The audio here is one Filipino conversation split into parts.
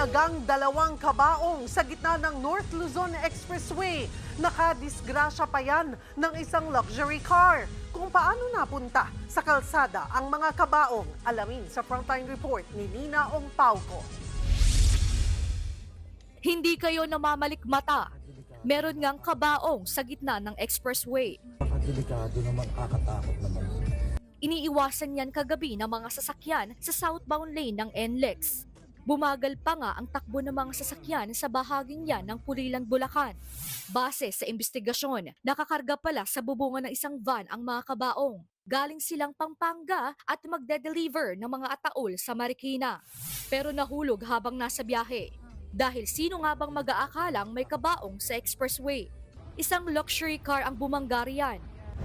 Binagang dalawang kabaong sa gitna ng North Luzon Expressway. Nakadisgrasya pa yan ng isang luxury car. Kung paano napunta sa kalsada ang mga kabaong, alamin sa Frontline Report ni Nina Ong Pauco. Hindi kayo namamalikmata. Meron ngang kabaong sa gitna ng expressway. Delikado naman, kakatakot naman. Iniiwasan yan kagabi ng mga sasakyan sa southbound lane ng NLEX. Bumagal pa nga ang takbo ng mga sasakyan sa bahaging yan ng Pulilan, Bulacan. Base sa investigasyon, nakakarga pala sa bubungan ng isang van ang mga kabaong. Galing silang Pampanga at magde-deliver ng mga ataol sa Marikina. Pero nahulog habang nasa biyahe. Dahil sino nga bang mag-aakalang may kabaong sa expressway? Isang luxury car ang bumangga riyan.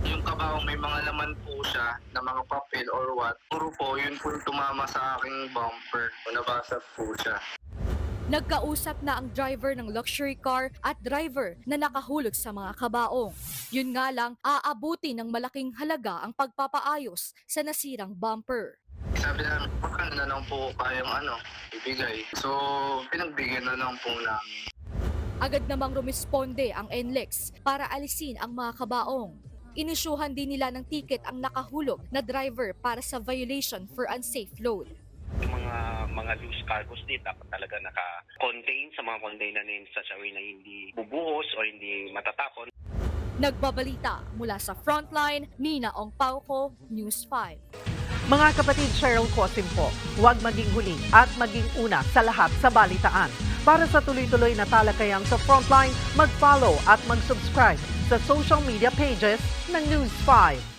Yung kabaong may mga laman po siya na mga papel or what. Puro po, yun po tumama sa aking bumper. Nabasag po siya. Nagkausap na ang driver ng luxury car at driver na nakahulog sa mga kabaong. Yun nga lang, aabuti ng malaking halaga ang pagpapaayos sa nasirang bumper. Sabi namin, bakit na lang po kayong ibigay. So, pinagbigyan na lang po namin. Agad namang rumisponde ang NLEX para alisin ang mga kabaong. Inisyuhan din nila ng tiket ang nakahulog na driver para sa violation for unsafe load. Yung mga loose cargos din dapat talaga naka-contain sa mga container na yun sa way na hindi bubuhos o hindi matatapon. Nagbabalita mula sa Frontline, Nina Ong Pauco, News 5. Mga kapatid, Cheryl Cosim po, huwag maging huli at maging una sa lahat sa balitaan. Para sa tuloy-tuloy na talakayang sa Frontline, mag-follow at mag-subscribe sa social media pages ng News 5.